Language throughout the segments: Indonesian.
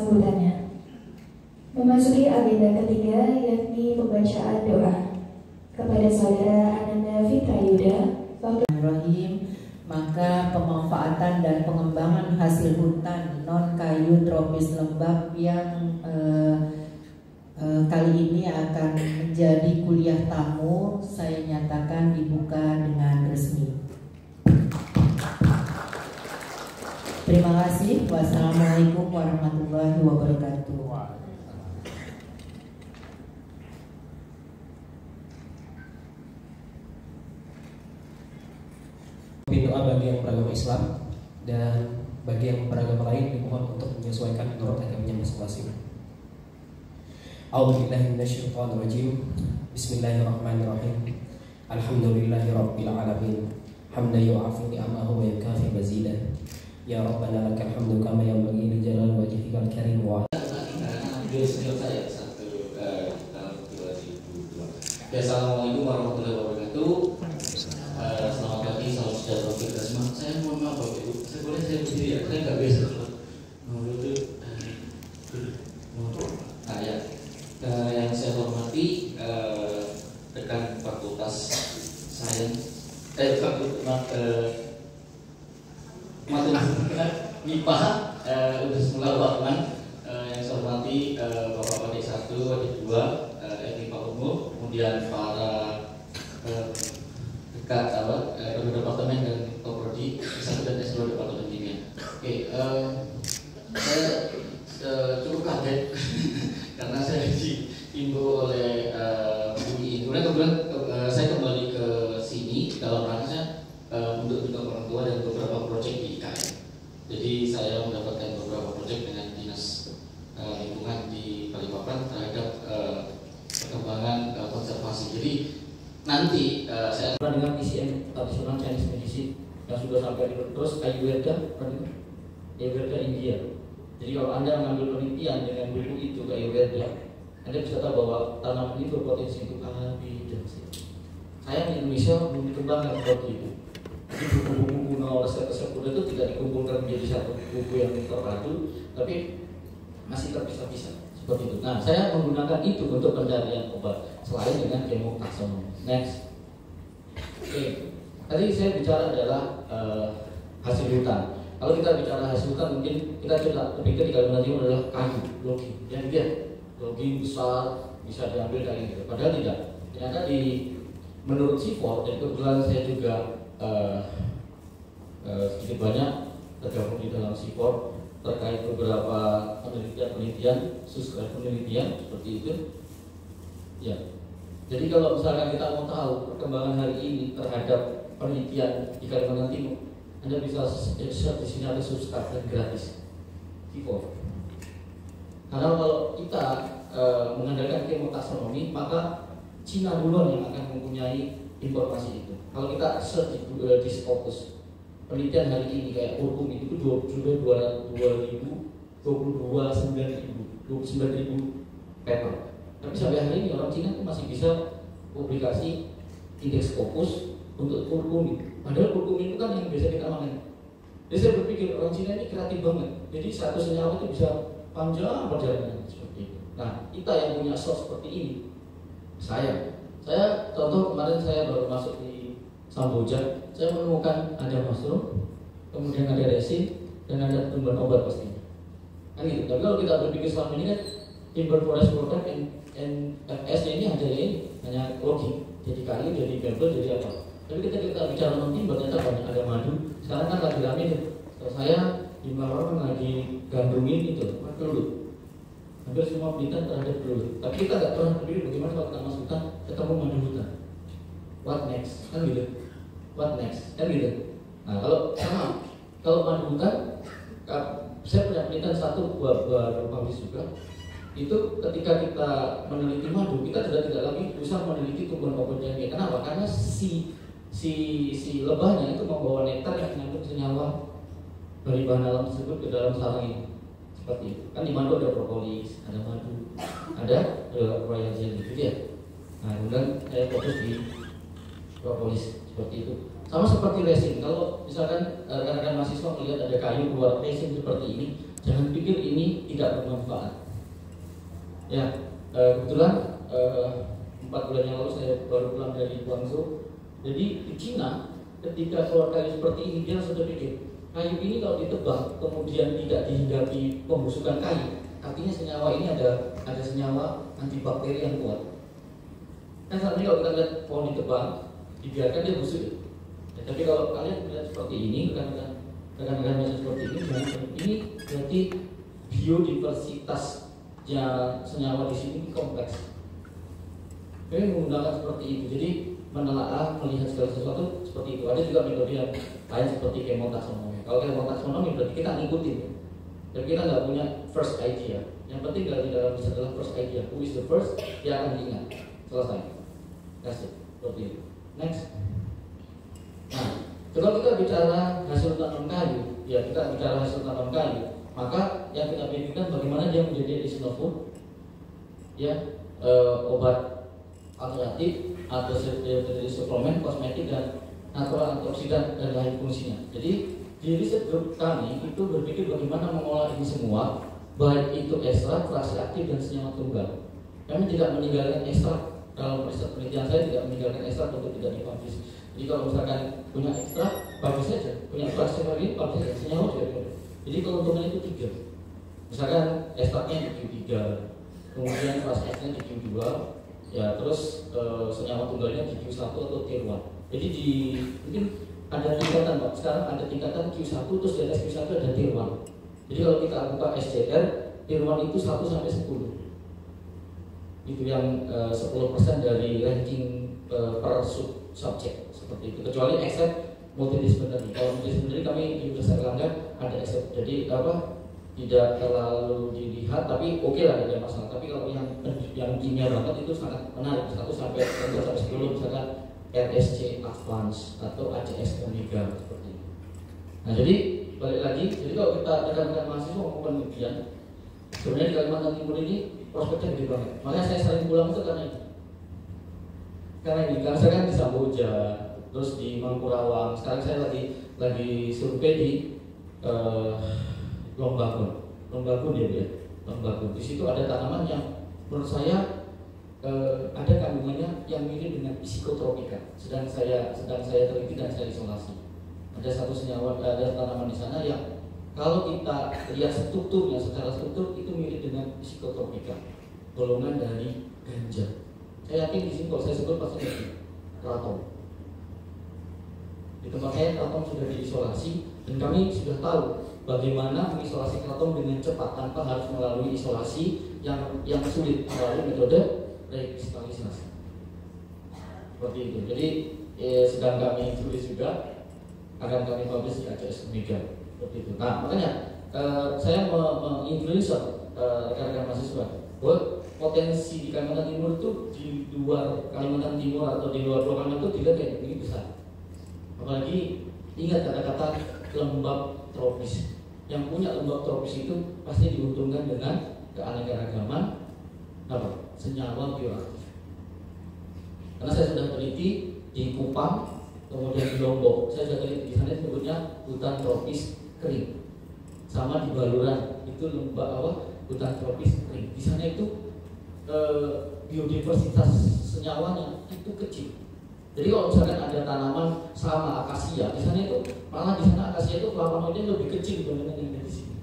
sambutannya. Memasuki agenda ketiga, yakni pembacaan doa. Kepada Saudara Ananda Fitra Yuda, maka pemanfaatan dan pengembangan hasil hutan non kayu tropis lembab yang kali ini akan menjadi kuliah tamu, saya nyatakan dibuka dengan resmi. Terima kasih. Wassalamualaikum warahmatullahi wabarakatuh. Doa bagi yang beragama Islam dan bagi yang beragama lain dimohon untuk menyesuaikan menurut agamanya masing-masing. A'udzubillahi minasyaitonir rajim. Bismillahirrahmanirrahim. Alhamdulillahirabbil alamin. Hamdan yu'afi ni'amahu wa yukafi mazidan. Ya Rabbana lakal hamdu kama yanbaghi li jalali wajhikal karim wa saya 1 2002. Assalamualaikum warahmatullahi wabarakatuh. Selamat pagi, salam sejahtera kita semua. Saya mohon maaf Bapak Ibu, saya berdiri ya, saya nggak biasa nah ya, yang saya hormati rekan Fakultas Sains, MIPA Universitas Warman. Yang saya hormati Bapak Adik 1, Adik 2, MIPA Umum, kemudian para departemen dan prodi S1 dan S2 departemen kimia. Oke, saya cukup kaget karena saya diimbau oleh UI. Kemudian saya kembali ke sini dalam rangka untuk orang tua dan beberapa proyek di IKN. Jadi saya mendapatkan beberapa proyek dengan dinas lingkungan di Balikpapan terhadap perkembangan konservasi. Jadi nanti saya dengan PCM tradisional Chinese medicine yang sudah sampai terus Ayurveda, Ayurveda India. Jadi kalau Anda mengambil penelitian dengan buku itu ke Ayurveda, Anda bisa tahu bahwa tanaman ini berpotensi untuk A, B, dan C. Saya di Indonesia belum dikembangkan seperti itu. Jadi buku-buku kuno resep-resep kuno itu tidak dikumpulkan menjadi satu buku yang terpadu, tapi masih terpisah-pisah seperti itu. Nah, saya menggunakan itu untuk pencarian obat selain dengan kemotaksonomi. Next. Oke. Tadi saya bicara adalah hasil hutan. Kalau kita bicara hasil hutan, mungkin kita coba berpikir di Kalimantan Timur adalah kayu, logging. Yang dia logging besar bisa diambil dari itu. Padahal tidak. Ternyata menurut C4, dan kebetulan saya juga sedikit banyak tergabung di dalam C4 terkait beberapa penelitian, subscribe penelitian seperti itu. Ya. Jadi kalau misalkan kita mau tahu perkembangan hari ini terhadap penelitian di Kalimantan Timur, Anda bisa search di sini ada subscribe dan gratis. Vivo. Karena kalau kita mengandalkan kemotaksonomi, maka Cina duluan yang akan mempunyai informasi itu. Kalau kita search di Scopus, penelitian hari ini kayak hukum itu sudah 29.000 paper. Tapi sampai hari ini orang Cina masih bisa publikasi indeks Scopus untuk kurkumi. Padahal kurkumi itu kan yang biasa kita makan. Jadi saya berpikir orang Cina ini kreatif banget. Jadi satu senyawa itu bisa panjang perjalanan seperti itu. Nah, kita yang punya source seperti ini, saya contoh kemarin saya baru masuk di Samboja, saya menemukan ada mushroom, kemudian ada resin, dan ada tumbuhan obat pastinya. Kan gitu. Tapi kalau kita berpikir selama ini kan timber forest product NFS-nya ini hanya logging, jadi kayu, jadi bambu, jadi apa. Tapi kita bicara non timber ternyata banyak, ada madu. Sekarang kan lagi rame tuh. Saya di Malang lagi gandrungin itu, pelut. Hampir semua penelitian terhadap pelut. Tapi kita nggak pernah berpikir bagaimana kalau kita masuk hutan ketemu madu hutan. What next? Kan gitu. What next? Kan gitu. Nah kalau madu hutan, saya punya penelitian satu buat publish juga. Itu ketika kita meneliti madu, kita sudah tidak lagi bisa meneliti tumbuhan obatnya. Kenapa? Karena si lebahnya itu membawa nektar yang menyangkut senyawa dari bahan alam tersebut ke dalam sarang ini. Seperti itu. Kan di madu ada propolis, ada madu, ada royal jelly gitu ya. Nah, kemudian saya fokus di propolis seperti itu. Sama seperti resin. Kalau misalkan rekan-rekan mahasiswa melihat ada kayu keluar resin seperti ini, Jangan pikir ini tidak bermanfaat. Ya, kebetulan 4 bulan yang lalu saya baru pulang dari Guangzhou. Jadi di Cina ketika keluar kayu seperti ini, dia sudah pikir kayu ini kalau ditebang kemudian tidak dihinggapi pembusukan kayu, artinya senyawa ini ada senyawa antibakteri yang kuat. Kan saat ini kalau kita lihat pohon ditebang, dibiarkan dia busuk ya. Tapi kalau kalian melihat seperti ini, rekan-rekan seperti ini berarti biodiversitasnya senyawa di sini kompleks. Jadi menggunakan seperti itu. Jadi menelaah, melihat segala sesuatu seperti itu. Ada juga metode yang lain seperti kemotaksonomi. Kalau kemotaksonomi berarti kita ngikutin. Dan kita nggak punya first idea. Yang penting dari dalam bisa adalah first idea. Who is the first? Dia akan diingat. Selesai. Kasih. Seperti itu. Next. Nah, kalau kita bicara hasil tanam kayu, ya kita bicara hasil tanam kayu, maka yang kita pikirkan bagaimana dia menjadi additional food, ya, obat alternatif atau dari suplemen, kosmetik dan natural antioksidan dan lain fungsinya. Jadi di riset grup kami itu berpikir bagaimana mengolah ini semua, baik itu ekstrak, fraksi aktif dan senyawa tunggal. Kami tidak meninggalkan ekstrak. Dalam riset penelitian saya tidak meninggalkan ekstrak untuk tidak dipublish. Jadi kalau misalkan punya ekstrak, bagus saja. Punya fraksi lagi, bagus saja. Senyawa juga bagus. Jadi keuntungan itu 3. Misalkan ekstraknya di Q3, kemudian fraksi aktifnya di Q2, ya terus senyawa tunggalnya di Q1 atau T1. Jadi mungkin ada tingkatan Pak. Sekarang ada tingkatan Q1, terus di atas Q1 ada T1. Jadi kalau kita buka SCR, T1 itu 1 sampai 10. Itu yang 10% dari ranking per subjek seperti itu. Kecuali except multidisciplinary. Kalau multidisciplinary kami di Universitas Erlangga ada except. Jadi tidak terlalu dilihat, tapi oke lah, tidak ada masalah. Tapi kalau yang kimia banget itu sangat menarik. 1 sampai 10 misalkan RSC Advance atau ACS Omega seperti itu. Nah jadi balik lagi, jadi kalau kita rekan-rekan mahasiswa mau penelitian, sebenarnya di Kalimantan Timur ini prospeknya gede banget. Makanya saya sering pulang itu karena itu. Karena saya kan di Samboja, terus di Mangkurawang. Sekarang saya lagi survei di Lombakun ya, Lombakun. Di situ ada tanaman yang menurut saya ada kandungannya yang mirip dengan psikotropika. Sedang saya teliti dan saya isolasi. Ada satu senyawa, ada tanaman di sana yang kalau kita lihat strukturnya, secara struktur itu mirip dengan psikotropika, golongan dari ganja. Saya yakin di sini kalau saya sebut pasti ada kraton. Di tempat saya kraton sudah diisolasi dan kami sudah tahu bagaimana mengisolasi kraton dengan cepat tanpa harus melalui isolasi yang sulit melalui metode rekristalisasi. Seperti itu. Jadi sedang kami tulis juga, akan kami publish di ACS Omega. Seperti itu. Nah makanya saya menginfluence rekan-rekan mahasiswa bahwa potensi di Kalimantan Timur itu di luar Kalimantan Timur atau di luar Kalimantan itu tidak kayak begini besar. Apalagi ingat kata-kata lembab tropis. Yang punya lembab tropis itu pasti diuntungkan dengan keanekaragaman senyawa bioaktif. Karena saya sudah teliti di Kupang, kemudian di Lombok, saya sudah teliti di sana disebutnya hutan tropis kering. Sama di Baluran itu hutan tropis kering. Di sana itu biodiversitas senyawanya itu kecil. Jadi kalau misalkan ada tanaman sama akasia, di sana itu malah di sana akasia itu flavonoidnya lebih kecil dibandingkan yang di sini.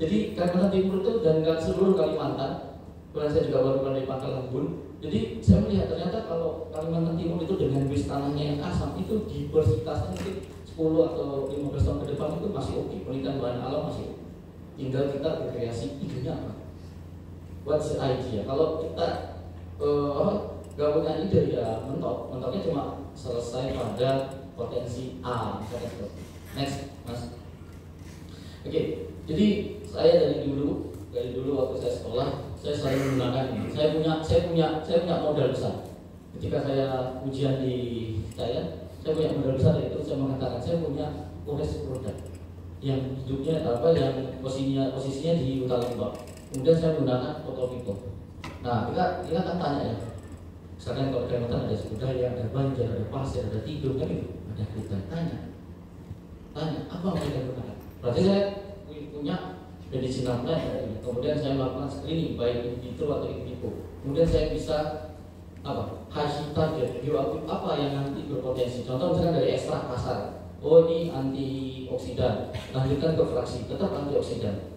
Jadi Kalimantan Timur itu dan seluruh Kalimantan, kemudian saya juga baru dari Pangkal Lembun. Jadi saya melihat ternyata kalau Kalimantan Timur itu dengan base tanahnya yang asam itu diversitasnya mungkin 10 atau 15 tahun ke depan itu masih oke. Penelitian bahan alam masih oke. Tinggal kita berkreasi idenya apa. What's the idea? Kalau kita gak punya ide ya mentoknya cuma selesai pada potensi A misalnya seperti. Next, Mas. Oke, jadi saya dari dulu waktu saya sekolah saya selalu menggunakan ini. Saya punya modal besar. Ketika saya ujian di saya punya modal besar itu saya mengatakan saya punya kores produk yang hidupnya yang posisinya di hutan lembab. Kemudian saya menggunakan foto. Nah kita kan tanya ya, misalkan kalau Kalimantan ada budaya, ada banjar, ada pasir, ada tidur kan itu, ada hutan. Tanya apa mereka gunakan. Berarti saya punya medicinal plant. Kemudian saya melakukan screening baik in vitro atau in vivo. Kemudian saya bisa hasil target bioaktif apa yang nanti berpotensi. Contoh misalkan dari ekstrak kasar, oh ini antioksidan, lanjutkan ke fraksi, tetap antioksidan.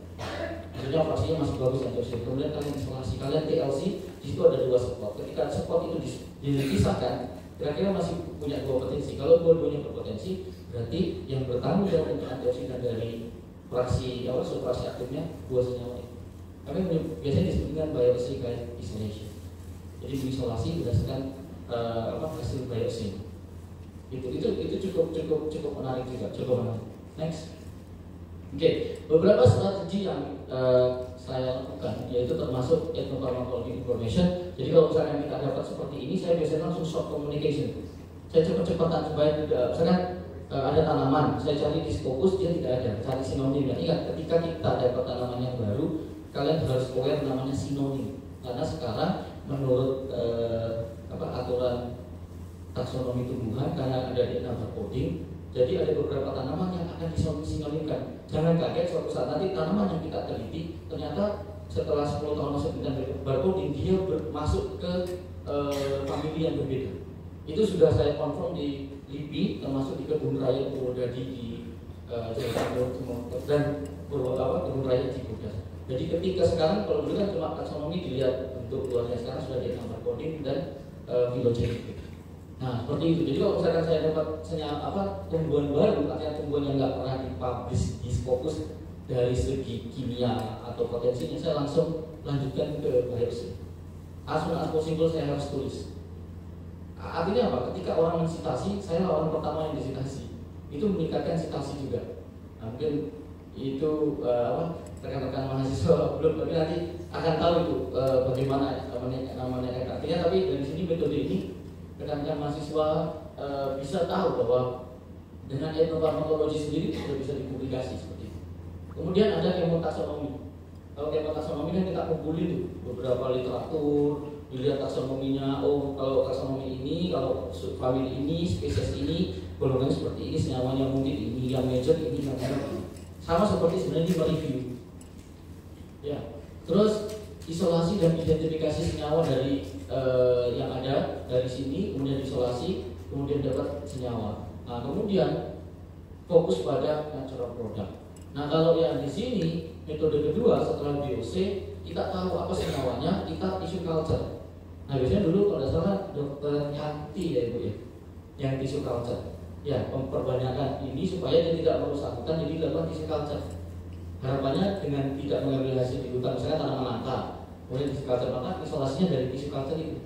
Maksudnya fraksinya masih bagus antioksidan. Kemudian kalian isolasi, kalian TLC, di situ ada 2 spot. Ketika spot itu dipisahkan, kira-kira masih punya 2 potensi. Kalau dua-duanya berpotensi, berarti yang bertanggung jawab untuk antioksidan dari fraksi subfraksi aktifnya 2 senyawa. Kami biasanya disebut dengan biopsy guide isolation. Jadi diisolasi berdasarkan hasil biopsy. Itu cukup menarik juga, cukup menarik. Next. Oke, beberapa strategi yang saya lakukan yaitu termasuk ethnopharmacology information. Jadi kalau misalnya kita dapat seperti ini, saya biasanya langsung short communication. Saya cepat-cepatan supaya tidak, misalkan ada tanaman, saya cari di Scopus dia tidak ada, cari sinonimnya. Ingat, ketika kita dapat tanaman yang baru, kalian harus aware namanya sinonim. Karena sekarang menurut aturan taksonomi tumbuhan, karena ada DNA barcoding, jadi ada beberapa tanaman yang akan disinonimkan. Jangan kaget suatu saat nanti tanaman yang kita teliti ternyata setelah 10 tahun masuk dengan barcoding dia masuk ke famili yang berbeda. Itu sudah saya confirm di LIPI, termasuk di Kebun Raya Purwodadi di Jawa Timur dan Kebun Raya Cibodas. Jadi ketika sekarang kalau dulu kan cuma taksonomi dilihat bentuk luarnya, sekarang sudah ada nama coding dan filogenetik. Nah seperti itu. Jadi kalau misalkan saya dapat tumbuhan baru, artinya tumbuhan yang nggak pernah dipublish di Scopus dari segi kimia atau potensinya, saya langsung lanjutkan ke biopsi. As soon as possible saya harus tulis. Artinya apa? Ketika orang mensitasi, saya orang pertama yang disitasi. Itu meningkatkan sitasi juga. Nah, mungkin itu rekan-rekan mahasiswa belum, tapi nanti akan tahu itu bagaimana namanya artinya. Tapi dari sini metode ini rekan-rekan mahasiswa bisa tahu bahwa dengan etnofarmakologi sendiri sudah bisa dipublikasi seperti itu. Kemudian ada kemotaksonomi. Kalau kemotaksonomi kan kita kumpulin tuh beberapa literatur, dilihat taksonominya. Oh kalau taksonomi ini, kalau famili ini, spesies ini, golongannya seperti ini, senyawanya mungkin ini, yang major ini, yang minor ini. Sama seperti sebenarnya di review. Ya. Terus isolasi dan identifikasi senyawa dari yang ada dari sini, kemudian isolasi, kemudian dapat senyawa. Nah, kemudian fokus pada natural product. Nah, kalau yang di sini metode kedua setelah BOC, kita tahu apa senyawanya, kita tissue culture. Nah, biasanya dulu kalau tidak salah dokter Yanti ya Ibu ya, yang tissue culture. Ya, memperbanyakan ini supaya dia tidak merusak hutan, jadi dilakukan tissue culture. Harapannya dengan tidak mengambil hasil di hutan, misalnya tanaman langka, kemudian tissue culture, maka isolasinya dari tissue culture itu.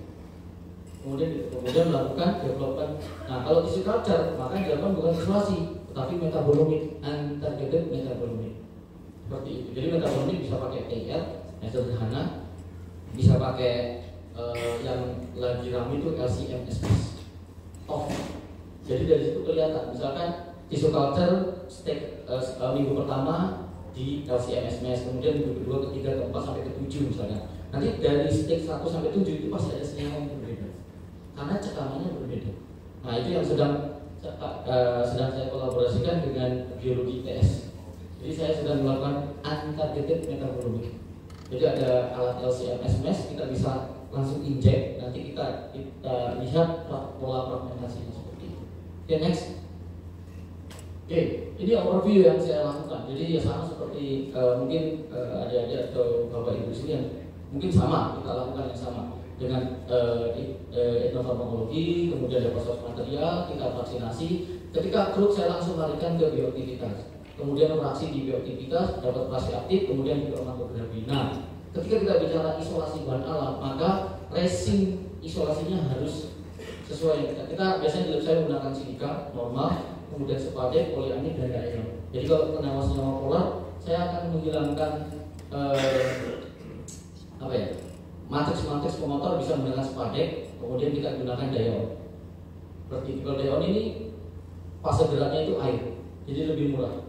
Kemudian melakukan development. Nah, kalau tissue culture, maka yang dilakukan bukan isolasi, tetapi metabolomik, untargeted metabolomik. Seperti itu. Jadi metabolomik bisa pakai TR, yang sederhana, bisa pakai yang lagi ramai itu LCMS off. Jadi dari situ kelihatan, misalkan tissue culture minggu pertama di LCMS, kemudian minggu kedua, ketiga, keempat sampai ke-7 misalnya. Nanti dari stage 1 sampai 7 itu pasti ada senyawa yang berbeda, karena cekamannya berbeda. Nah itu yang sedang saya kolaborasikan dengan biologi ITS. Jadi saya sedang melakukan untargeted metabolomic. Jadi ada alat LCMS, kita bisa langsung inject, nanti kita lihat pola fragmentasinya seperti itu. Oke, next. Oke, ini overview yang saya lakukan. Jadi ya sama seperti mungkin adik-adik atau bapak ibu di sini yang mungkin sama, kita lakukan yang sama dengan etnofarmakologi, kemudian ada proses material, kita vaksinasi. Ketika grup saya langsung larikan ke bioaktivitas, kemudian reaksi di bioaktivitas dapat fraksi aktif, kemudian juga farmakografi. Nah, ketika kita bicara isolasi bahan alam, maka resin isolasinya harus sesuai. Kita biasanya di lab saya menggunakan silika normal, kemudian spade, poliamid dan nylon. Jadi kalau senyawa polar, saya akan menghilangkan matriks pemotor bisa menggunakan spade, kemudian kita gunakan diol. Seperti kalau diol ini fase geraknya itu air, jadi lebih murah.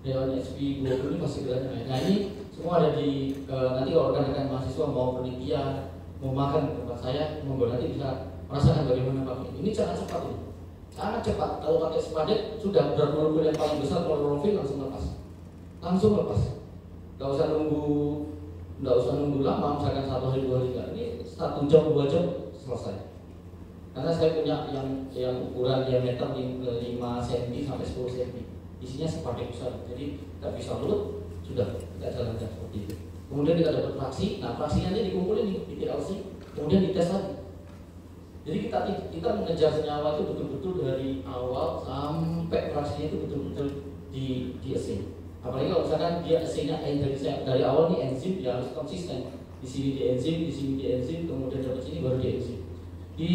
Diol SP20 ini fase geraknya air. Nah ini semua ada di nanti kalau rekan-rekan mahasiswa mau penelitian, mau makan di tempat saya, monggo nanti bisa merasakan bagaimana pakai. Ini sangat cepat ini. Sangat cepat. Kalau pakai spade sudah berat molekul yang paling besar klorofil langsung lepas. nggak usah nunggu lama, misalkan 1 hari 2 hari, ini 1 jam 2 jam selesai. Karena saya punya yang ukuran diameter 5 cm sampai 10 cm, isinya sepaket besar, jadi nggak bisa mulut, sudah kita jalankan seperti itu. Kemudian kita dapat fraksi, nah fraksinya ini dikumpulin di PLC, kemudian dites lagi. Jadi kita mengejar senyawa itu betul-betul dari awal sampai fraksinya itu betul-betul di assay. Apalagi kalau misalkan dia assay-nya dari awal nih enzim, dia harus konsisten. Di sini di enzim, di sini di enzim, kemudian dapat sini baru di enzim. Di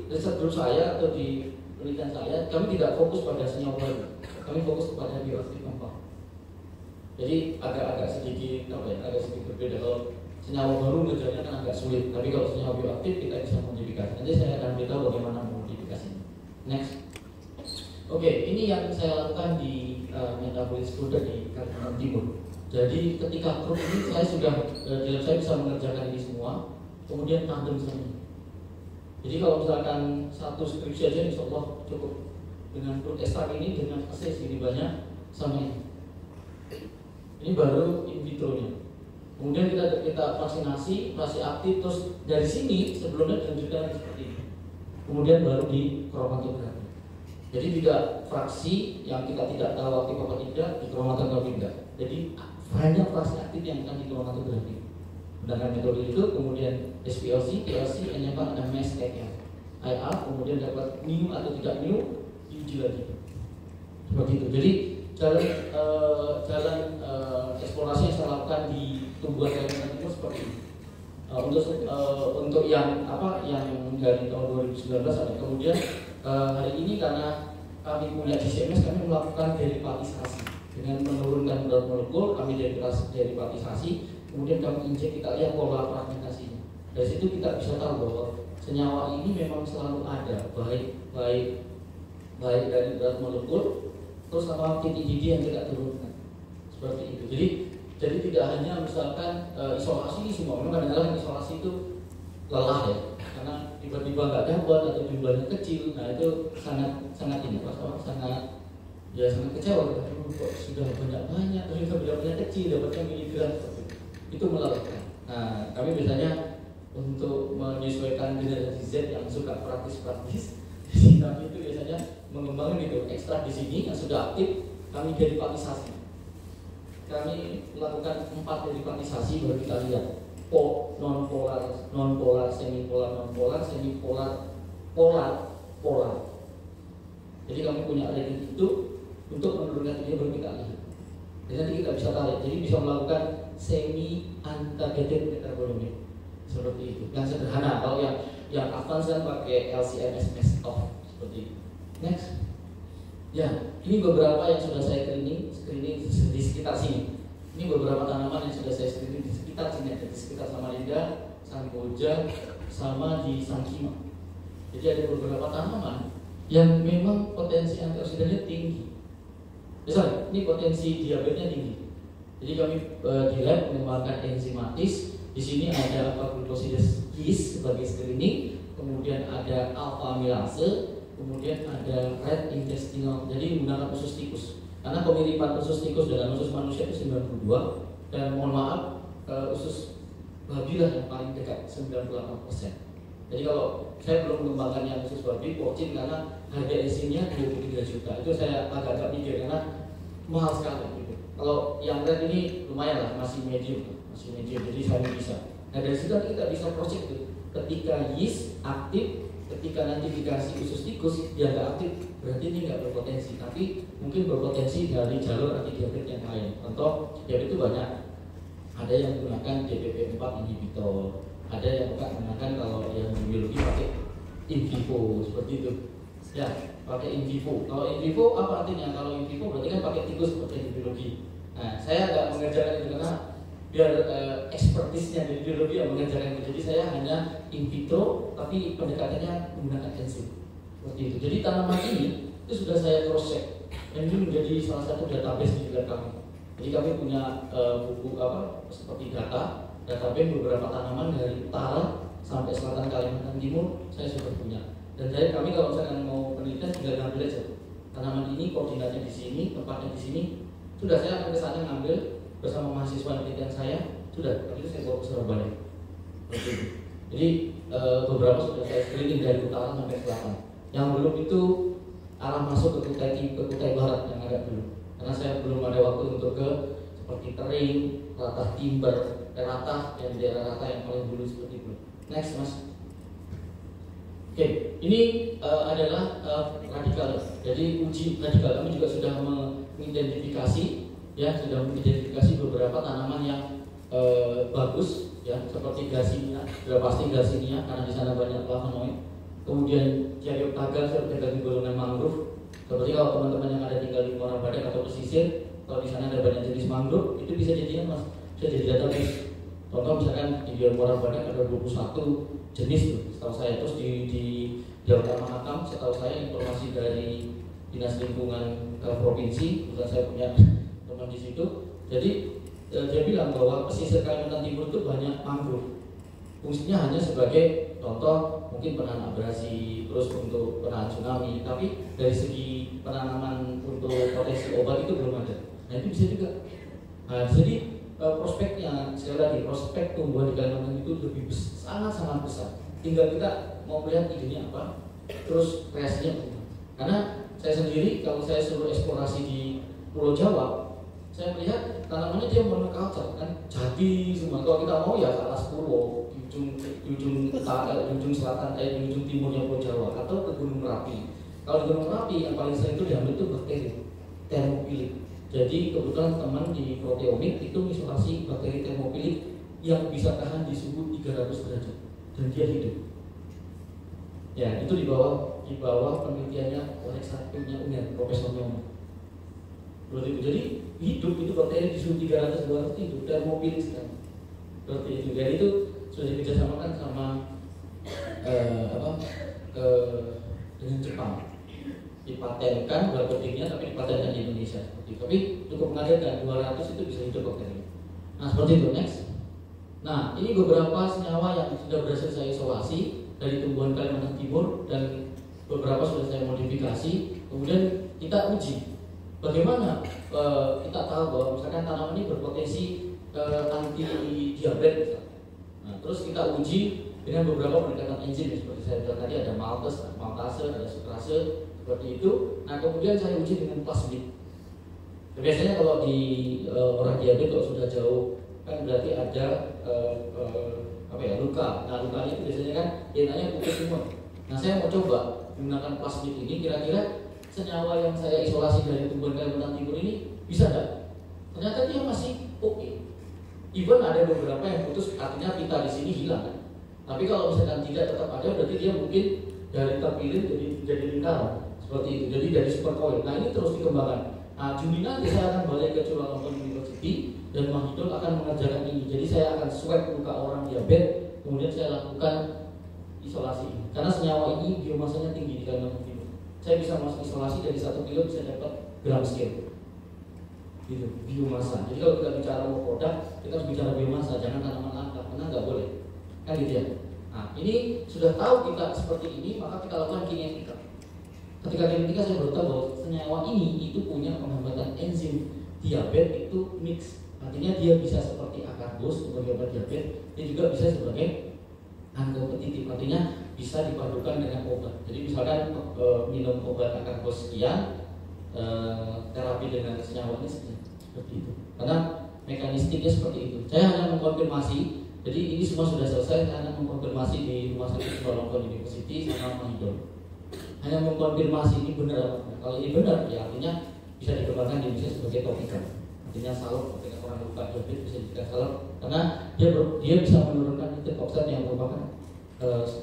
riset grup saya atau di penelitian saya, kami tidak fokus pada senyawa baru, kami fokus kepada bioaktif compound. Jadi agak sedikit berbeda. Kalau senyawa baru ngejarnya kan agak sulit, tapi kalau senyawa bioaktif kita bisa modifikasi. Nanti saya akan beritahu bagaimana memodifikasinya. Next. Oke, ini yang saya lakukan di Metabolis Product di Kalimantan Timur. Jadi ketika grup ini saya bisa mengerjakan ini semua, kemudian tandem semua. Jadi kalau misalkan satu skripsi aja insya Allah cukup dengan fruit extract ini, dengan assay segini banyak sama ini. Ini baru in vitro-nya. Kemudian kita vaksinasi, masih aktif, terus dari sini sebelumnya dilanjutkan seperti ini. Kemudian baru di kromatografi. Jadi tidak fraksi yang kita tidak tahu aktif apa tidak di kromatografi tidak. Jadi hanya fraksi aktif yang akan di kromatografi. Dengan metode itu kemudian SPLC, TLC, NMR, dan mass IR, kemudian dapat new atau tidak new diuji lagi. Seperti itu. Jadi jalan eksplorasi yang saya lakukan di tumbuhan Kalimantan Timur seperti ini. Untuk yang dari tahun 2019 ada. Kemudian hari ini karena kami punya di CMS, kami melakukan derivatisasi dengan menurunkan berat molekul, kami derivatisasi. Kemudian kami injek, kita lihat pola fragmentasinya. Dari situ kita bisa tahu bahwa senyawa ini memang selalu ada, baik dari berat molekul, terus sama titik didih yang kita turunkan. Seperti itu. Jadi tidak hanya misalkan isolasi semua. Memang kadang-kadang isolasi itu lelah ya, karena tiba-tiba nggak dapat atau jumlahnya kecil. Nah itu sangat kecewa. Kok sudah banyak, tapi benar-benar kecil, dapatnya miligram. Itu melelahkan. Nah, kami biasanya untuk menyesuaikan generasi Z yang suka praktis, kami itu biasanya mengembangkan itu ekstrak di sini yang sudah aktif, kami derivatisasi. Kami melakukan 4 derivatisasi baru kita lihat non-polar, semi-polar, polar. Jadi kami punya reagent itu untuk menurunkan ini baru kita lihat. Dan nanti kita bisa tarik, jadi bisa melakukan semi antibiotic metabolisme seperti itu. Yang sederhana, kalau yang advance kan pakai LC-MS off seperti itu. Next. Ya, ini beberapa yang sudah saya screening di sekitar sini. Ini beberapa tanaman yang sudah saya screening di sekitar sini, di sekitar Samarinda, Samboja, sama di Sangkima. Jadi ada beberapa tanaman yang memang potensi antioksidannya tinggi. Misalnya, ini potensi diabetesnya tinggi. Jadi kami di lab mengembangkan enzimatis. Di sini ada alpha glucosides yeast sebagai screening, kemudian ada alpha amilase, kemudian ada red intestinal. Jadi menggunakan usus tikus. Karena kemiripan usus tikus dengan usus manusia itu 92, dan mohon maaf usus babi lah yang paling dekat 98%. Jadi kalau saya belum mengembangkan yang usus babi, pocin karena harga enzimnya 23 juta. Itu saya agak mikir karena mahal sekali gitu. Kalau yang red ini lumayan lah, masih medium, jadi saya bisa. Nah dari situ kita bisa proses itu. Ketika yeast aktif, ketika nanti dikasih usus tikus dia nggak aktif, berarti ini nggak berpotensi. Tapi mungkin berpotensi dari jalur antidiabetes yang lain. Contoh, diabetes itu banyak. Ada yang menggunakan DPP4 inhibitor, ada yang menggunakan kalau yang biologi pakai in vivo seperti itu. Ya, pakai in vivo. Kalau in vivo apa artinya? Kalau in vivo berarti kan pakai tikus seperti di biologi. Nah, saya nggak mengerjakan itu karena biar ekspertisnya di biologi yang mengerjakan itu. Jadi saya hanya in vitro, tapi pendekatannya menggunakan enzim seperti itu. Jadi tanaman ini itu sudah saya cross check, dan ini menjadi salah satu database di lab kami. Jadi kami punya buku seperti database beberapa tanaman dari utara sampai selatan Kalimantan Timur saya sudah punya. Dan dari kami kalau misalkan mau penelitian tinggal ngambil aja tanaman ini koordinatnya di sini, tempatnya di sini. Sudah saya akan ke sana ngambil, bersama mahasiswa penelitian saya, sudah, tapi itu saya bawa ke Surabaya. Jadi beberapa sudah saya screening dari utara sampai selatan. Yang belum itu arah masuk ke Kutai Barat yang agak belum. Karena saya belum ada waktu untuk ke seperti Tering, Ratah Timber, Ratah yang di daerah Ratah yang paling dulu seperti itu. Next mas. Oke, ini adalah radikal. Jadi uji radikal kami juga sudah mengidentifikasi, ya sudah mengidentifikasi beberapa tanaman yang bagus, ya seperti Garcinia, sudah pasti Garcinia karena di sana banyak flavonoid. Kemudian Caryoptaga seperti golongan mangrove. Seperti kalau teman-teman yang ada tinggal di Muara Badak atau pesisir, kalau di sana ada banyak jenis mangrove, itu bisa jadinya mas, bisa jadi database. Contoh misalkan di Muara Badak ada 21 jenis tuh, setahu saya. Terus di Jawa Mahakam, setahu saya informasi dari Dinas Lingkungan Provinsi, bukan saya punya teman di situ. Jadi dia bilang bahwa pesisir Kalimantan Timur itu banyak mangrove. Fungsinya hanya sebagai contoh, mungkin penahan abrasi, terus untuk penahan tsunami. Tapi dari segi penanaman untuk potensi obat itu belum ada. Nah itu bisa juga. Nah, jadi prospeknya, sekali lagi, prospek tumbuhan di Kalimantan itu lebih sangat-sangat besar. Tinggal kita mau melihat idenya apa, terus kreasinya apa. Karena saya sendiri, kalau saya suruh eksplorasi di Pulau Jawa, saya melihat tanamannya dia monoculture kan, jadi semua. Kalau kita mau ya ke atas pulau, di ujung selatan, di ujung timurnya Pulau Jawa, atau ke Gunung Merapi. Kalau di Gunung Merapi yang paling sering itu diambil itu bakteri thermophilic. Jadi kebetulan teman di proteomik itu mengisolasi bakteri thermophilic yang bisa tahan di suhu 300 derajat dan dia hidup. Ya itu di bawah penelitiannya oleh satunya UNER, Profesor Nyoman. Jadi hidup itu bakteri di suhu 300-200 hidup, thermophilic sekali. Seperti itu. Jadi itu sudah dikerjasamakan sama dengan Jepang. Dipatenkan bakterinnya, tapi dipatenkan di Indonesia. Tapi cukup mengagetkan, 200 itu bisa hidup bakteri. Nah seperti itu. Next. Nah ini beberapa senyawa yang sudah berhasil saya isolasi dari tumbuhan Kalimantan Timur dan beberapa sudah saya modifikasi. Kemudian kita uji bagaimana kita tahu bahwa misalkan tanaman ini berpotensi anti diabetes. Nah, terus kita uji dengan beberapa pendekatan enzim seperti saya bilang tadi, ada maltase, ada sukrase seperti itu. Nah kemudian saya uji dengan plasmid. Biasanya kalau di orang diabetes kalau sudah jauh kan berarti ada luka. Nah lukanya itu biasanya kan DNA-nya putih semua. Nah saya mau coba menggunakan plasmid ini, kira-kira senyawa yang saya isolasi dari tumbuhan Kalimantan Timur ini bisa nggak? Ternyata dia masih oke. Even ada beberapa yang putus, artinya pita di sini hilang kan? Tapi kalau misalkan tidak tetap ada, berarti dia mungkin dari terpilih jadi lingkaran seperti itu. Jadi dari super coil. Nah ini terus dikembangkan. Nah Juni nanti saya akan balik ke Chulalongkorn University dan Mahidol akan mengerjakan ini. Jadi saya akan swab luka orang diabetes, kemudian saya lakukan isolasi ini. Karena senyawa ini biomasanya tinggi di Kalimantan Timur. Saya bisa masuk isolasi dari 1 kilo bisa dapat gram scale. Gitu, biomasa. Jadi kalau kita bicara produk, kita harus bicara biomasa, jangan tanaman langka, karena nggak boleh. Kan gitu ya. Nah, ini sudah tahu kita seperti ini, maka kita lakukan kinetika. Ketika kinetika saya baru tahu bahwa senyawa ini itu punya penghambatan enzim diabetes itu mix. Artinya dia bisa seperti akarbos sebagai obat diabetes, dia juga bisa sebagai anticompetitif, artinya bisa dipadukan dengan obat. Jadi misalkan minum obat akarbos sekian, terapi dengan senyawa ini seperti itu. Karena mekanistiknya seperti itu. Saya hanya mengkonfirmasi. Jadi ini semua sudah selesai. Saya hanya mengkonfirmasi di Rumah Sakit Chulalongkorn University sama Mahidol. Hanya mengkonfirmasi ini benar apa enggak. Kalau ini benar, ya artinya bisa dikembangkan di Indonesia sebagai topikal. Artinya salep ketika orang luka diabetes bisa dijadikan salep karena dia bisa menurunkan nitric oxide yang merupakan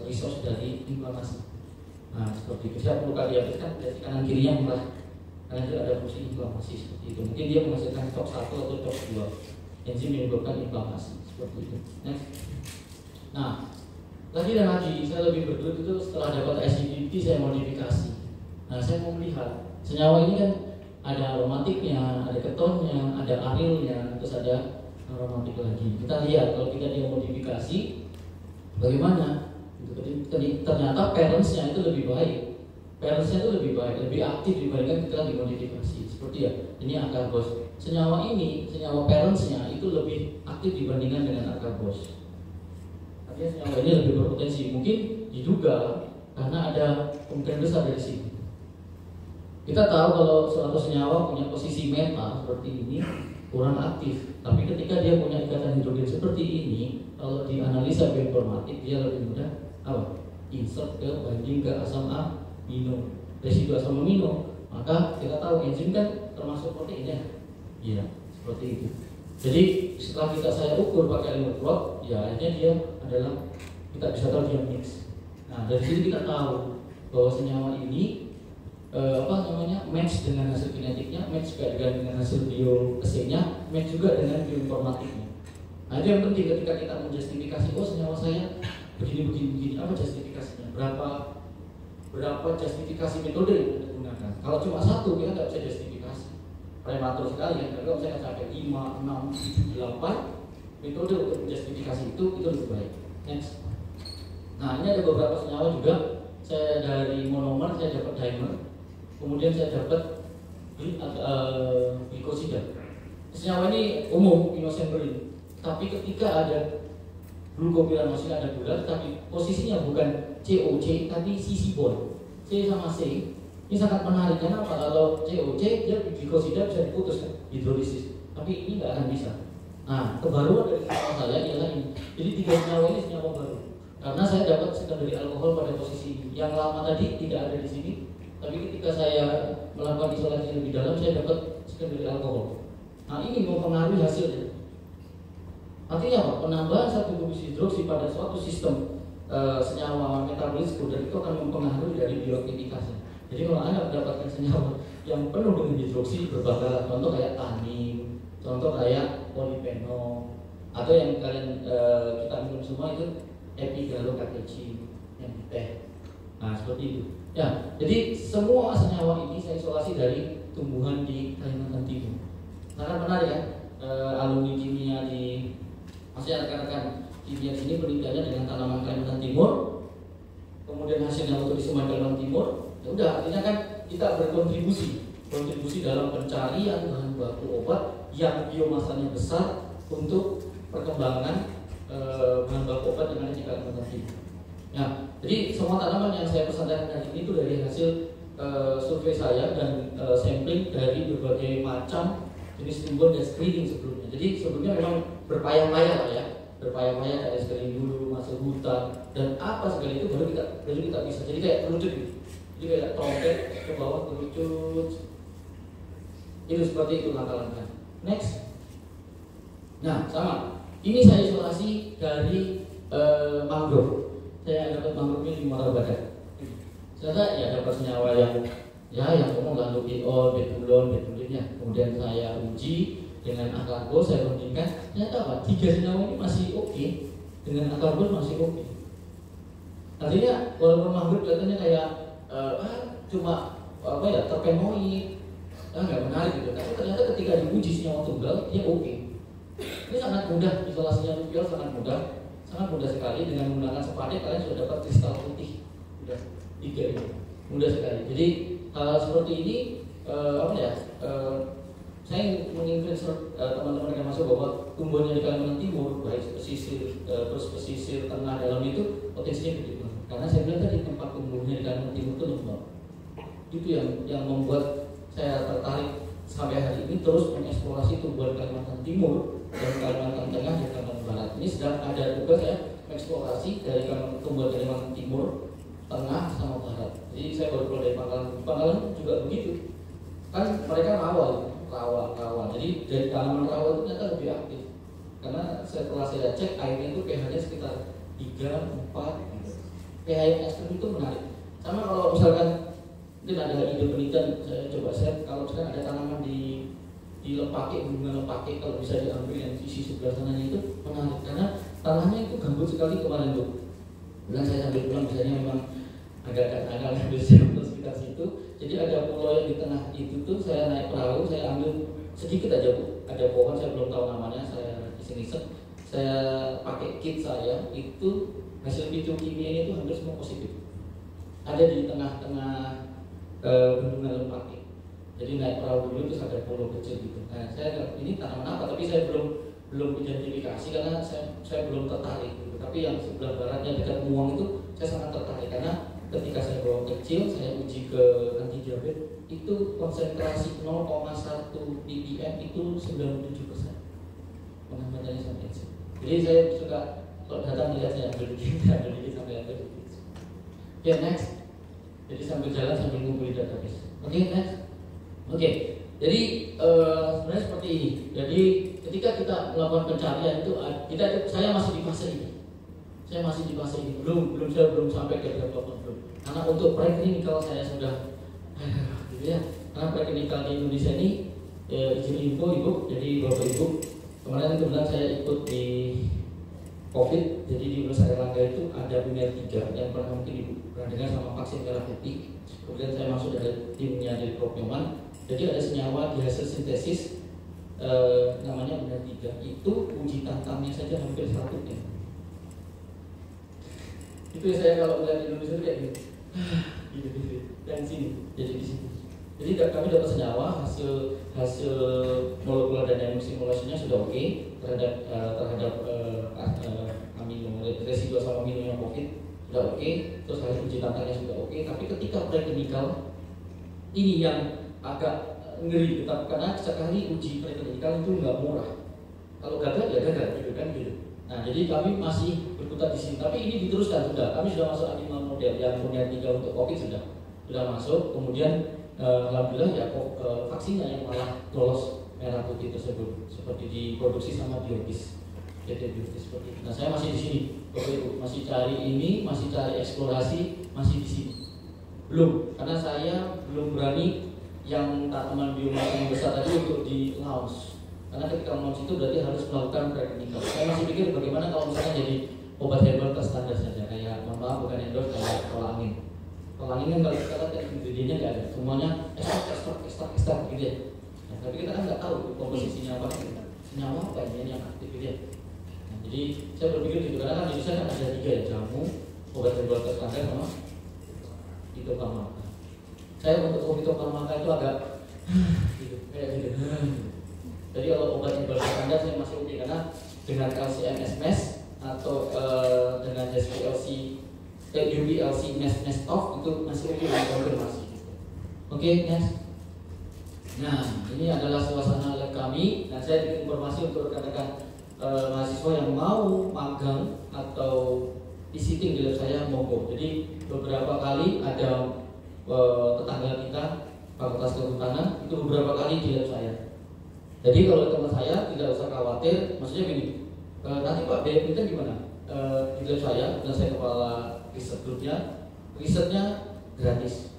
resource dari inflamasi. Nah seperti itu. Siapa luka diabetes kan berarti kanan kirinya merah. Karena dia ada fungsi inflamasi seperti itu. Mungkin dia menghasilkan COX-1 atau COX-2 enzim yang menyebabkan inflamasi seperti itu. Next. Nah, lagi dan lagi saya lebih bergelut itu setelah dapat acidity saya modifikasi. Nah, saya mau melihat senyawa ini kan ada aromatiknya, ada ketonnya, ada arilnya, terus ada aromatik lagi. Kita lihat kalau kita dia modifikasi bagaimana. Ternyata parentsnya itu lebih baik. parentsnya itu lebih baik, lebih aktif dibandingkan ketika dimodifikasi. Seperti ya, ini akar bos. Senyawa parentsnya itu lebih aktif dibandingkan dengan akar bos. Artinya senyawa ini lebih berpotensi. Mungkin diduga karena ada kemungkinan besar dari sini. Kita tahu kalau suatu senyawa punya posisi meta seperti ini kurang aktif, tapi ketika dia punya ikatan hidrogen seperti ini, kalau dianalisa bioinformatik dia lebih mudah insert ke binding ke asam amino, residu asam amino. Maka kita tahu enzim kan termasuk protein ya. Iya, seperti itu. Jadi setelah saya ukur pakai electrode, ya akhirnya dia adalah kita bisa tahu dia mix. Nah dari sini kita tahu bahwa senyawa ini match dengan hasil kinetiknya, match juga dengan hasil biokesennya, match juga dengan bioinformatiknya. Nah itu yang penting ketika kita menjustifikasi, senyawa saya begini, apa justifikasinya? Berapa justifikasi metode yang kita gunakan? Kalau cuma satu kita nggak bisa justifikasi, prematur sekali ya. Kalau misalnya sampai 5, 6, 7, 8 metode untuk menjustifikasi itu lebih baik. Next. Nah ini ada beberapa senyawa juga. Saya dari monomer saya dapat dimer, kemudian saya dapat glikosida. Senyawa ini umum inosembrin, tapi ketika ada glukopiranose ada gula, tapi posisinya bukan COC tapi CC bond, C sama C. Ini sangat menarik karena apa? Kalau COC dia glikosida bisa diputus kan, hidrolisis, tapi ini nggak akan bisa. Nah kebaruan dari senyawa saya ialah ini. Jadi 3 senyawa ini senyawa baru. Karena saya dapat sekunderi alkohol pada posisi ini. Yang lama tadi tidak ada di sini, tapi ketika saya melakukan isolasi lebih dalam, saya dapat sekunderi alkohol. Nah ini mempengaruhi hasilnya. Artinya apa? Penambahan satu kubus hidroksi pada suatu sistem senyawa metabolis sekunder itu akan mempengaruhi dari bioaktivitasnya. Jadi kalau Anda mendapatkan senyawa yang penuh dengan hidroksi berbakaran, contoh kayak tanin, contoh kayak polifenol, atau yang kalian kita minum semua itu epigallocatechin yang teh. Nah seperti itu. Ya, jadi semua senyawa ini saya isolasi dari tumbuhan di Kalimantan Timur. Sangat menarik ya. Alumni kimia di maksudnya rekan-rekan kimia sini penelitiannya dengan tanaman Kalimantan Timur, kemudian hasilnya untuk disemuai Kalimantan Timur. Ya udah, artinya kan kita berkontribusi dalam pencarian bahan baku obat yang biomasanya besar untuk perkembangan bahan baku obat yang ada di Kalimantan Timur. Ya, jadi semua tanaman yang saya presentasikan hari ini itu dari hasil survei saya dan sampling dari berbagai macam jenis tumbuhan dan screening sebelumnya. Jadi sebelumnya memang berpayah-payah lah ya, berpayah-payah dari screening dulu, masuk hutan dan apa segala itu baru kita bisa. Jadi kayak kerucut gitu. Jadi kayak trompet ke bawah kerucut. Itu seperti itu langkah-langkah. Next. Nah, sama. Ini saya isolasi dari mangrove. Saya dapat mangrove ini di Muara Badak. Ternyata ya dapat senyawa yang umum lah, lupiol, betulinnya. Kemudian saya uji dengan akarbo, saya bandingkan. Ternyata apa? 3 senyawa ini masih oke. Dengan akarbo masih oke. Artinya walaupun mangrove kelihatannya kayak cuma terpenoid, nggak menarik gitu. Tapi ternyata ketika diuji senyawa tunggal, dia oke. Ini sangat mudah, isolasinya lupiol sangat mudah sekali. Dengan menggunakan sepadet kalian sudah dapat kristal putih, sudah 3 ini, mudah sekali. Jadi hal seperti ini saya menginginkan teman-teman yang masuk bahwa tumbuhannya di Kalimantan Timur, baik pesisir tengah dalam itu potensinya gede banget. Karena saya bilang tadi tempat tumbuhnya di Kalimantan Timur itu lembab. Itu yang membuat saya tertarik sampai hari ini terus mengeksplorasi tumbuhan Kalimantan Timur dan Kalimantan Tengah dan Kalimantan Barat. Ini sedang ada tugas saya mengeksplorasi dari tumbuhan Kalimantan Timur, Tengah sama Barat. Jadi saya baru keluar dari Pangkalan juga begitu. Kan mereka rawa. Jadi dari tanaman rawa itu ternyata lebih aktif. Karena setelah saya cek airnya itu pH-nya sekitar 3, 4 gitu. pH yang ekstrim itu menarik. Sama kalau misalkan mungkin ada ide penelitian, saya coba share kalau misalkan ada tanaman di lepake, bunga lepake, kalau bisa diambil yang sisi sebelah sananya itu menarik karena tanahnya itu gambut sekali kemarin tuh. Dan saya sambil pulang biasanya memang agak ambil sampel sekitar situ. Jadi ada pulau yang di tengah itu tuh, saya naik perahu, saya ambil sedikit aja Bu. Ada pohon saya belum tahu namanya, saya iseng-iseng. Saya pakai kit saya itu hasil biokimia itu hampir semua positif. Ada di tengah-tengah bendungan Lempake. Jadi naik perahu dulu terus ada pulau kecil gitu. Nah saya ini tanaman apa, tapi saya belum identifikasi karena saya belum tertarik gitu. Tapi yang sebelah baratnya dekat Muang itu saya sangat tertarik karena ketika saya bawa kecil, saya uji ke anti diabetes itu konsentrasi 0,1 ppm itu 97%. Pengambatannya sampai itu. Jadi saya suka kalau datang melihat saya ambil dikit sampai ambil dikit. Oke, next. Jadi sambil jalan sambil ngumpulin database. Oke, next. Oke. Jadi sebenarnya seperti ini. Jadi ketika kita melakukan pencarian itu saya masih di fase ini. Saya masih di fase ini. Saya belum sampai ke development belum. Karena untuk preklinikal saya sudah gitu ya. Karena preklinikal di Indonesia ini izin info Ibu, jadi Bapak Ibu, kemarin kebetulan saya ikut di COVID, jadi di Universitas Airlangga itu ada Biner 3 yang pernah mungkin Ibu pernah dengar sama vaksin merah putih. Kemudian saya masuk dari timnya dari Propioman. Jadi ada senyawa di hasil sintesis namanya Biner 3. Itu uji tantangnya saja hampir 1 M. Itu saya kalau melihat di Indonesia itu kayak gitu. Dan sini, jadi di sini. Jadi kami dapat senyawa hasil molekular dynamic simulasinya sudah oke terhadap amino residu asam amino yang COVID sudah oke, terus hasil uji tantangnya sudah oke. Tapi ketika preklinikal ini yang agak ngeri, karena sekali uji preklinikal itu nggak murah. Kalau gagal ya gagal, gitu kan gitu. Nah, jadi kami masih berkutat di sini. Tapi ini diteruskan sudah. Kami sudah masuk animal model yang punya 3 untuk COVID sudah masuk. Kemudian alhamdulillah ya vaksinnya yang malah lolos merah putih tersebut seperti diproduksi sama Biotis. Jadi Biotis seperti itu. Nah, saya masih di sini. Masih cari ini, masih cari eksplorasi, masih di sini. Belum, karena saya belum berani yang tanaman biomasa yang besar tadi untuk di launch. Karena ketika launch itu berarti harus melakukan preklinikal. Saya masih pikir bagaimana kalau misalnya jadi obat herbal terstandar saja, kayak mohon maaf bukan endorse kayak tolak angin. Tolak angin kan kalau kita lihat ingredientnya nggak ada, semuanya ekstrak gitu ya. Nah, tapi kita kan nggak tahu komposisinya apa, senyawa apa ini yang aktif gitu ya. Nah, jadi saya berpikir gitu karena kan di Indonesia kan ada 3 ya, jamu, obat herbal terstandar sama fitofarmaka. Saya untuk fitofarmaka itu agak gitu, kayak gitu. Jadi kalau obat herbal terstandar saya masih oke karena dengan calcium MS atau dengan UPLC MES off itu masih oke konfirmasi. Oke, next. Nah, ini adalah suasana lab kami. Nah, saya berikan informasi untuk rekan-rekan mahasiswa yang mau magang atau visiting di lab saya monggo. Jadi beberapa kali ada tetangga kita Fakultas Kehutanan itu beberapa kali di lab saya. Jadi kalau teman saya tidak usah khawatir, maksudnya gini, nanti Pak biaya kita gimana? Di lab saya, dan saya kepala riset grupnya, risetnya gratis,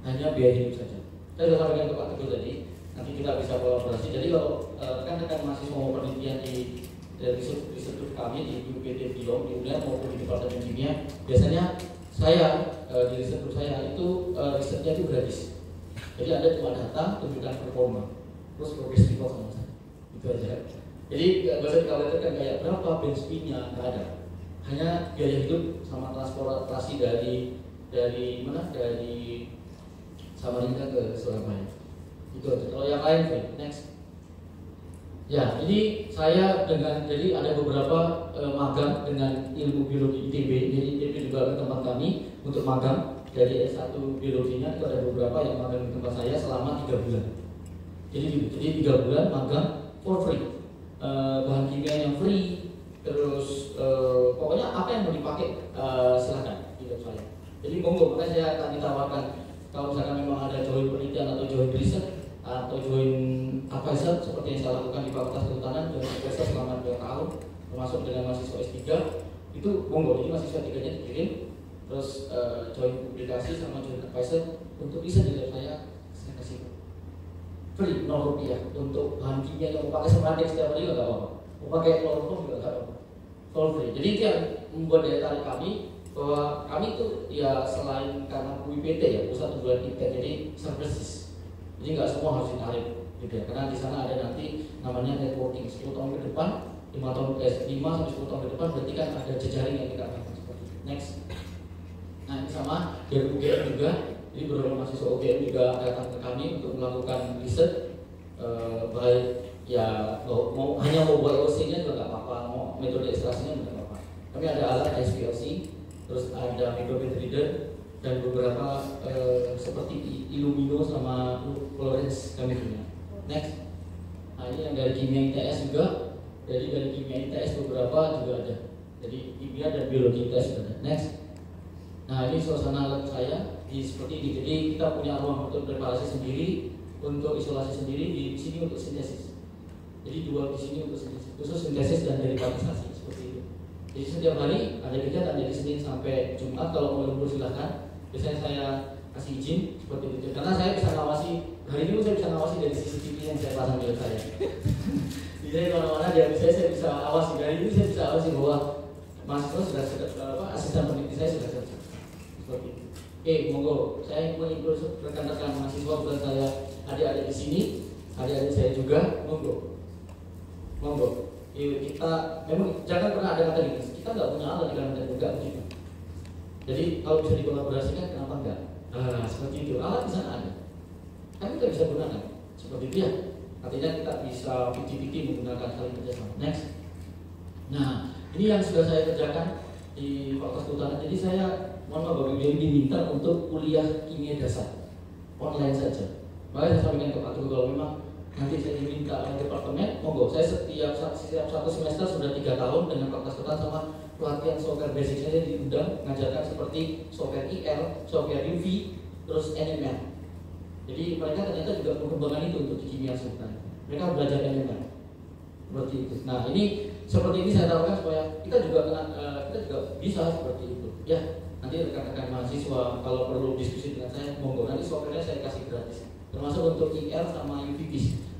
hanya biaya hidup saja. Saya sudah sampaikan ke Pak Teguh tadi, nanti kita bisa kolaborasi. Jadi kalau rekan-rekan mahasiswa mau penelitian di riset grup kami di UPT Biom, di UNER maupun di Departemen Kimia, biasanya saya di riset grup saya itu risetnya itu gratis. Jadi Anda cuma datang, tunjukkan performa, terus progress report sama saya, itu aja. Jadi nggak usah dikhawatirkan kayak berapa bench fee-nya, nggak ada. Hanya biaya hidup sama transportasi dari mana, dari Samarinda ke Surabaya. Itu aja. Kalau yang lain, next. Ya, jadi saya jadi ada beberapa magang dengan ilmu biologi ITB. Jadi ITB juga tempat kami untuk magang dari S1 biologinya itu ada beberapa yang magang di tempat saya selama 3 bulan. Jadi 3 bulan magang for free, bahan kimia yang free, terus pokoknya apa yang mau dipakai silakan di lab saya. Jadi monggo, makanya saya akan ditawarkan kalau misalkan memang ada join penelitian atau join riset atau join advisor seperti yang saya lakukan di Fakultas Kehutanan join advisor selama 2 tahun termasuk dengan mahasiswa S3 itu monggo. Jadi mahasiswa 3-nya dikirim terus join publikasi sama join advisor untuk riset di lab saya kasih free 0 rupiah untuk bahan kimia yang mau pakai sembarangan setiap hari juga nggak apa-apa, mau pakai kloroform juga nggak apa-apa, all free. Jadi itu yang membuat daya tarik kami bahwa kami itu ya selain karena UIPT ya pusat unggulan tingkat, jadi services, jadi nggak semua harus ditarik gitu ya, karena di sana ada nanti namanya networking 10 tahun ke depan, 5 sampai 10 tahun ke depan berarti kan ada jejaring yang kita akan seperti itu. Next. Nah ini sama dari UGM juga Jadi beberapa mahasiswa UGM juga datang ke kami untuk melakukan riset, baik ya hanya mau buat OC-nya juga nggak apa-apa, mau metode ekstraksinya juga nggak apa-apa. Kami ada alat SPLC, terus ada microbit reader, dan beberapa seperti Illumino sama Florence kami punya. Next, nah ini yang dari kimia ITS juga. Jadi dari kimia ITS beberapa juga ada. Jadi kimia dan biologi ITS juga ada. Next, nah ini suasana lab saya seperti ini. Jadi kita punya ruang untuk preparasi sendiri, untuk isolasi sendiri, di sini untuk sintesis. Jadi dua di sini untuk sintesis, khusus sintesis dan derivatisasi seperti itu. Jadi setiap hari ada kegiatan dari Senin sampai Jumat. Kalau mau lembur silahkan. Biasanya saya kasih izin seperti itu. Karena saya bisa ngawasi, hari ini saya bisa ngawasi dari CCTV yang saya pasang di saya. Jadi saya kemana-mana dia saya bisa awasi. Dari ini saya bisa awasi bahwa mahasiswa sudah asisten peneliti saya sudah selesai. Seperti itu. Oke, monggo. Saya mau ikut rekan-rekan mahasiswa, bukan saya adik-adik di sini, adik-adik saya juga. Monggo. Kita memang jangan pernah ada kata gini. Kita nggak punya alat di kanan juga begitu. Jadi kalau bisa dikolaborasikan, kenapa enggak? Seperti itu. Alat di sana ada. Kan kita bisa gunakan. Seperti itu ya. Artinya kita bisa PT menggunakan saling kerjasama. Next. Nah, ini yang sudah saya kerjakan di Fakultas Kehutanan. Jadi saya mohon maaf Bapak Ibu diminta untuk kuliah kimia dasar online saja. Makanya saya sampaikan ke Pak Teguh, kalau memang nanti saya diminta oleh departemen, monggo. Saya setiap satu semester sudah 3 tahun dengan Fakultas Kehutanan sama pelatihan software basic. Saya diundang mengajarkan seperti software IL, software UV, terus NMR. Jadi mereka ternyata juga mengembangkan itu untuk di kimia sultan. Mereka belajar NMR seperti itu. Nah ini seperti ini saya tawarkan supaya kita juga bisa seperti itu. Ya nanti rekan-rekan mahasiswa kalau perlu diskusi dengan saya, monggo. Nanti softwarenya saya kasih gratis. Termasuk untuk IL sama UV.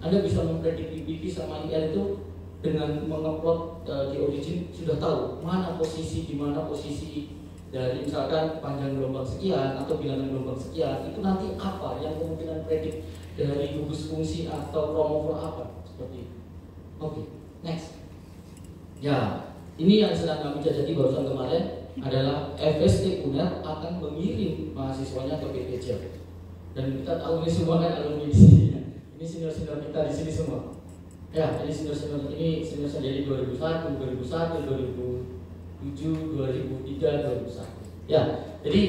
Anda bisa memprediksi UV sama IL itu dengan mengupload di origin, sudah tahu mana posisi, di mana posisi dari misalkan panjang gelombang sekian atau bilangan gelombang sekian, itu nanti apa yang kemungkinan predik dari gugus fungsi atau kromofor apa seperti itu. Oke, next. Ya, ini yang sedang kami jajaki barusan kemarin adalah FST UNER akan mengirim mahasiswanya ke PTJ. Dan kita tahu ini semua kan alumni di sini. Ini senior-senior kita di sini semua. Ya, jadi senior-senior ini senior dari 2001, 2007, 2003, 2001. Ya, jadi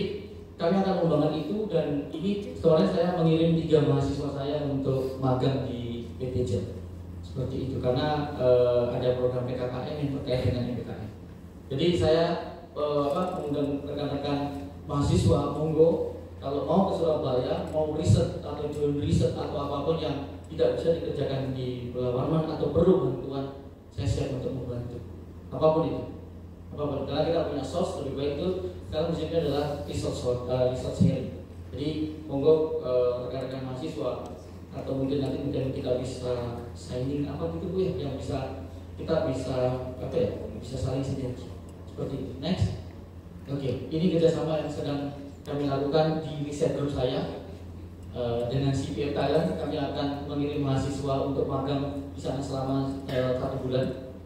kami akan mengembangkan itu dan ini kemarin saya mengirim 3 mahasiswa saya untuk magang di PTJ. Seperti itu karena ada program PKKM yang terkait dengan PKKM. Jadi saya mengundang rekan-rekan mahasiswa, monggo kalau mau ke Surabaya, mau riset atau join riset atau apapun yang tidak bisa dikerjakan di Belawarman atau perlu bantuan, saya siap untuk membantu apapun itu. Apapun, karena kita punya source lebih baik itu sekarang musiknya adalah resource sharing. Jadi monggo rekan-rekan mahasiswa atau mungkin kita bisa signing apa gitu Bu ya, yang bisa kita bisa bisa saling sinergi seperti itu. Next, oke, ini kerjasama yang sedang kami lakukan di riset group saya. Dengan CPF Thailand kami akan mengirim mahasiswa untuk magang di sana selama 1 bulan.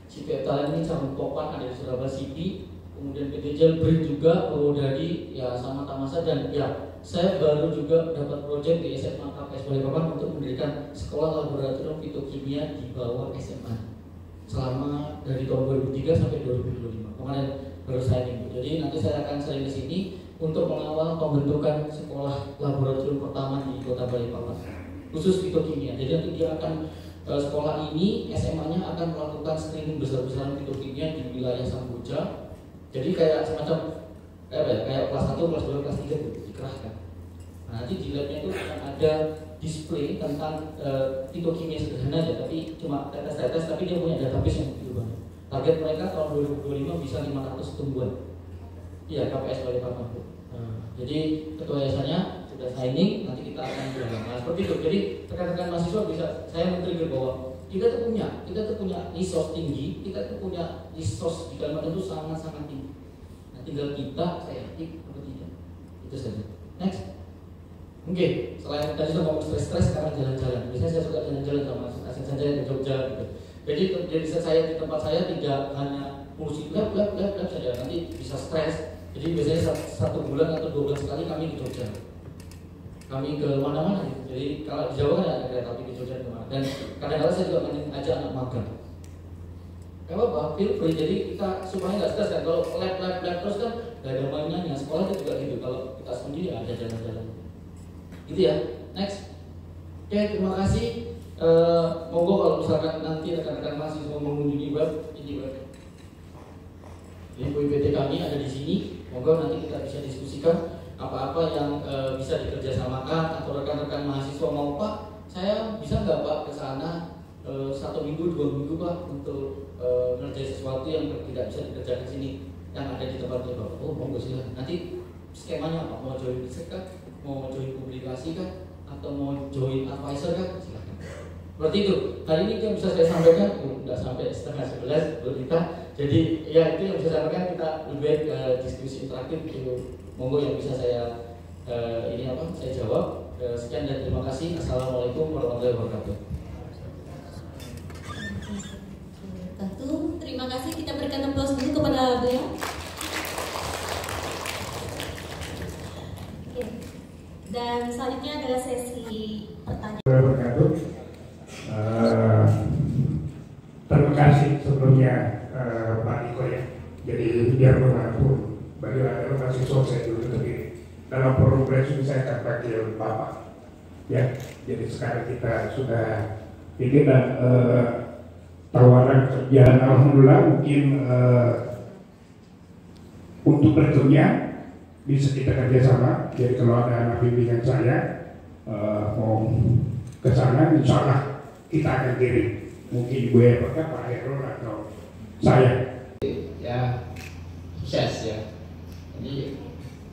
CPF Thailand ini cabang Topan ada di Surabaya City, kemudian PTJ BRIN juga, Purwodadi, ya sama Tamasa dan ya saya baru juga dapat proyek di SMA KPS Balikpapan untuk mendirikan sekolah laboratorium fitokimia di bawah SMA selama dari tahun 2003 sampai 2025. Kemarin baru saya ini. Jadi nanti saya akan sering ke sini untuk mengawal pembentukan sekolah laboratorium pertama di Kota Balikpapan khusus fitokimia. Jadi nanti dia akan sekolah ini SMA-nya akan melakukan screening besar-besaran fitokimia di wilayah Samboja. Jadi kayak semacam kayak kelas 1, kelas 2, kelas 3 itu dikerahkan. Nah, nanti di labnya itu akan ada display tentang fitokimia sederhana aja, tapi cuma tetes-tetes, tapi dia punya database yang begitu banyak. Target mereka tahun 2025 bisa 500 tumbuhan. Iya, KPS Balikpapan. Jadi ketua yayasannya sudah signing, nanti kita akan berjalan. Nah, seperti itu. Jadi rekan-rekan mahasiswa bisa saya men-trigger bahwa kita tuh punya resource tinggi, kita tuh punya resource di Kalimantan itu sangat-sangat tinggi. Nah, tinggal kita kreatif atau tidak. Itu saja. Next. Oke, selain tadi saya mau stres-stres, sekarang jalan-jalan. Biasanya saya suka jalan-jalan sama asisten saya di Jogja gitu. Jadi saya di tempat saya tidak hanya musik lab saja, nanti bisa stres, Jadi biasanya satu bulan atau 2 bulan sekali kami ke Jogja. Kami ke mana-mana gitu. Jadi kalau di Jawa kan ada kereta api ke Jogja kemana. Dan kadang-kadang saya juga ngajak anak magang. Gak apa-apa, feel free. Jadi kita supaya nggak stres kan. Kalau lab terus kan nggak ada mainannya. Sekolah itu juga gitu. Kalau kita sendiri ada jalan-jalan. Gitu ya. Next. Oke, terima kasih. Monggo kalau misalkan nanti rekan-rekan mahasiswa mengunjungi web, ini web. Ini WPT kami ada di sini. Monggo nanti kita bisa diskusikan apa-apa yang bisa dikerjasamakan atau rekan-rekan mahasiswa mau, Pak, saya bisa nggak Pak ke sana 1 minggu 2 minggu Pak untuk ngerjain sesuatu yang tidak bisa dikerjakan di sini yang ada di tempatnya Bapak. Oh, monggo silahkan. Nanti skemanya apa? Mau join riset kah? Mau join publikasi kah? Atau mau join advisor kan? Silahkan. Seperti itu. Hari ini yang bisa saya sampaikan, nggak sampai 10:30 buat kita. Jadi ya itu yang bisa saya sampaikan. Kita lebih diskusi interaktif. Monggo yang bisa saya saya jawab. Sekian dan terima kasih. Assalamualaikum warahmatullahi wabarakatuh. Terima kasih. Kita berikan aplaus dulu kepada beliau. Dan selanjutnya adalah sesi pertanyaan. Terima kasih sebelumnya Pak Niko ya. Jadi biar mengatur bagaimana mahasiswa saya dulu sendiri dalam progres saya akan panggil Bapak ya. Jadi sekarang kita sudah ini dan tawaran kerjaan alhamdulillah mungkin untuk berikutnya bisa kita kerjasama. Jadi kalau ada anak bimbingan saya mau ke sana, insya Allah kita akan kirim. Mungkin Ibu Eva, Pak Herul atau saya. Ya, sukses ya. Jadi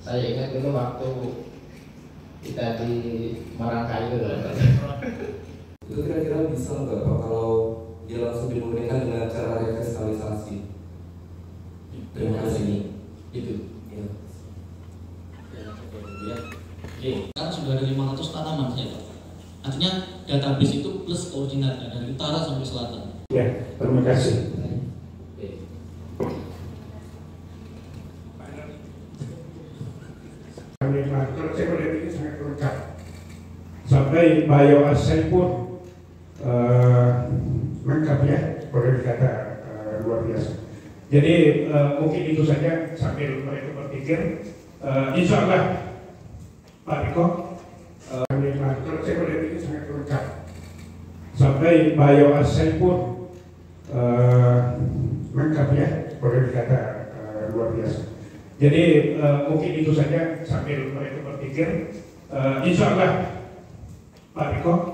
saya ingat dulu waktu kita di Marangkayu. Itu kira-kira bisa nggak Pak kalau dia langsung dimurnikan dengan cara revitalisasi? Terima kasih. Itu. Ya. Oke, sekarang sudah ada 500 tanaman saya Pak. Artinya database itu plus koordinatnya dari utara sampai selatan. Ya, terima kasih. Kalau saya melihat ini sangat lengkap. Sampai bioassay pun lengkap ya, boleh dikata luar biasa. Jadi mungkin itu saja sambil mereka berpikir. Insya Allah Pak Niko, kalau saya melihat ini sangat lengkap. Sampai bioassay pun lengkap ya, boleh dikata luar biasa. Jadi mungkin itu saja sambil mereka berpikir. Insya Allah Pak Niko,